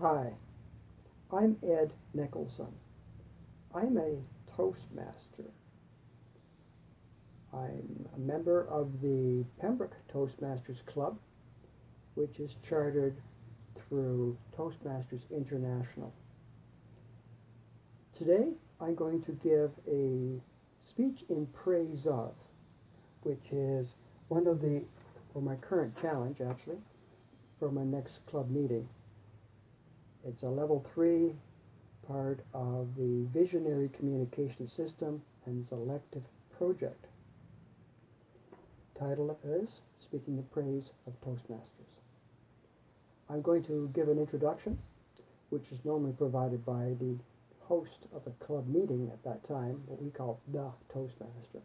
Hi, I'm Ed Nicholson. I'm a Toastmaster. I'm a member of the Pembroke Toastmasters Club, which is chartered through Toastmasters International. Today, I'm going to give a speech in praise of, which is my current challenge actually, for my next club meeting. It's a level 3 part of the Visionary Communication System and Selective Project. Title is Speaking in Praise of Toastmasters. I'm going to give an introduction, which is normally provided by the host of the club meeting at that time, what we call the Toastmaster.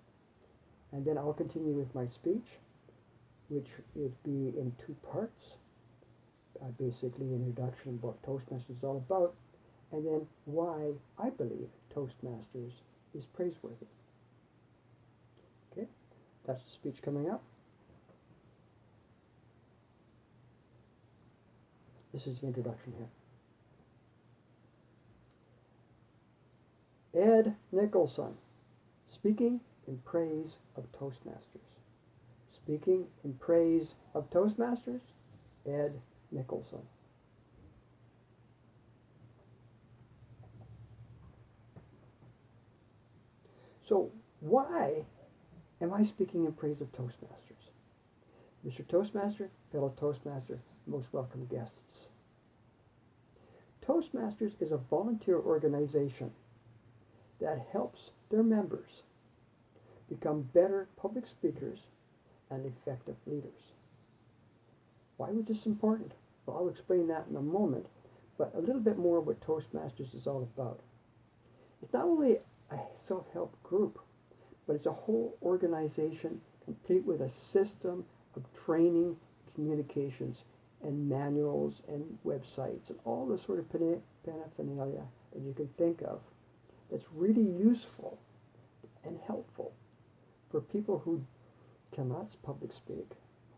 And then I'll continue with my speech, which would be in 2 parts. Basically, introduction of what Toastmasters is all about, and then why I believe Toastmasters is praiseworthy. Okay, that's the speech coming up. This is the introduction here. Ed Nicholson, speaking in praise of Toastmasters. Speaking in praise of Toastmasters, Ed Nicholson. So why am I speaking in praise of Toastmasters? Mr. Toastmaster, fellow Toastmaster, most welcome guests. Toastmasters is a volunteer organization that helps their members become better public speakers and effective leaders. Why was this important? Well, I'll explain that in a moment, but a little bit more what Toastmasters is all about. It's not only a self-help group, but it's a whole organization complete with a system of training, communications, and manuals and websites and all the sort of paraphernalia that you can think of that's really useful and helpful for people who cannot public speak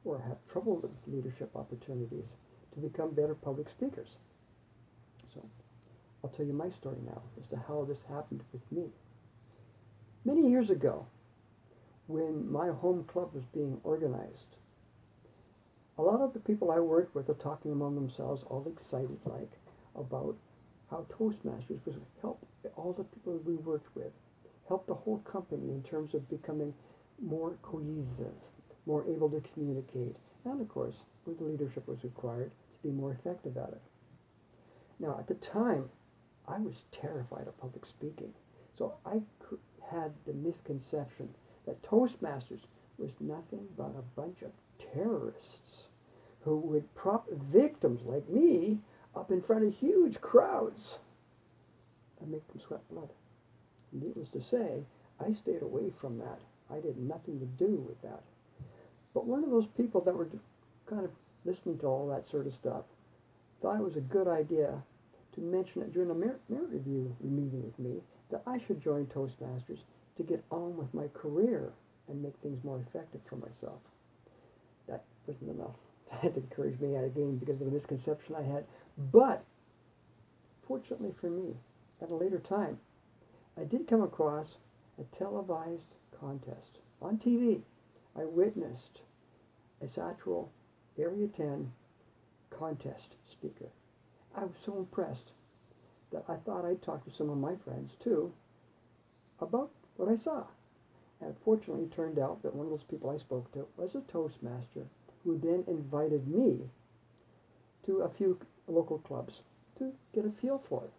or have trouble with leadership opportunities to become better public speakers. So I'll tell you my story now as to how this happened with me. Many years ago, when my home club was being organized, a lot of the people I worked with are talking among themselves, all excited like, about how Toastmasters was help all the people we worked with, help the whole company in terms of becoming more cohesive, more able to communicate, and of course, where the leadership was required to be more effective at it. Now, at the time, I was terrified of public speaking, so I had the misconception that Toastmasters was nothing but a bunch of terrorists who would prop victims like me up in front of huge crowds and make them sweat blood. Needless to say, I stayed away from that. I did nothing to do with that. But one of those people that were kind of listening to all that sort of stuff thought it was a good idea to mention it during a merit review meeting with me that I should join Toastmasters to get on with my career and make things more effective for myself. That wasn't enough. That encouraged me again because of the misconception I had. But fortunately for me, at a later time, I did come across a televised contest on TV. I witnessed a Satchel Area 10 contest speaker. I was so impressed that I thought I'd talk to some of my friends too about what I saw. And fortunately, it turned out that one of those people I spoke to was a Toastmaster who then invited me to a few local clubs to get a feel for it.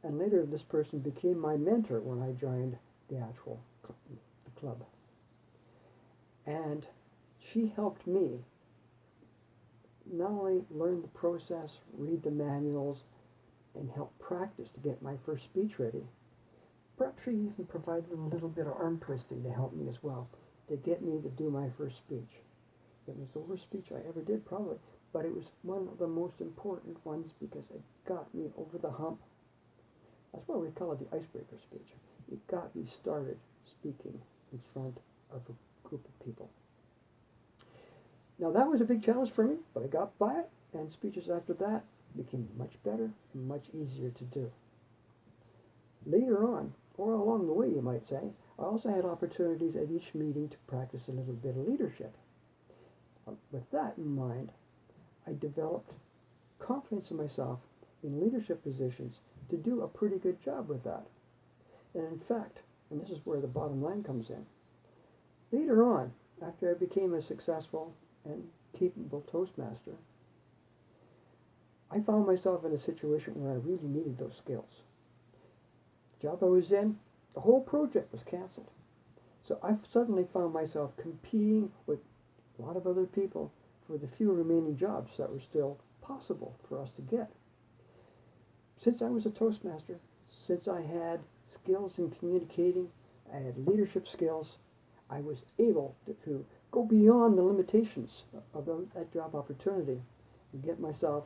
And later, this person became my mentor when I joined the actual club. And she helped me not only learn the process, read the manuals, and help practice to get my first speech ready, perhaps she even provided a little bit of arm twisting to help me as well, to get me to do my first speech. It was the worst speech I ever did, probably, but it was one of the most important ones because it got me over the hump. That's why we call it the icebreaker speech. It got me started speaking in front of a group of people. Now that was a big challenge for me, but I got by it, and speeches after that became much better and much easier to do. Later on, or along the way you might say, I also had opportunities at each meeting to practice a little bit of leadership. With that in mind, I developed confidence in myself in leadership positions to do a pretty good job with that. And in fact, and this is where the bottom line comes in, later on, after I became a successful and capable Toastmaster, I found myself in a situation where I really needed those skills. The job I was in, the whole project was canceled. So I suddenly found myself competing with a lot of other people for the few remaining jobs that were still possible for us to get. Since I was a Toastmaster, since I had skills in communicating, I had leadership skills, I was able to go beyond the limitations of that job opportunity and get myself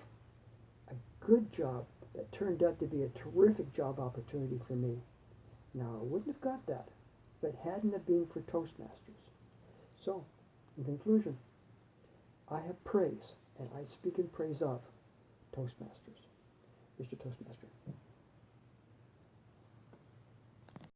a good job that turned out to be a terrific job opportunity for me. Now, I wouldn't have got that if it hadn't have been for Toastmasters. So, in conclusion, I have praise, and I speak in praise of Toastmasters. Mr. Toastmaster.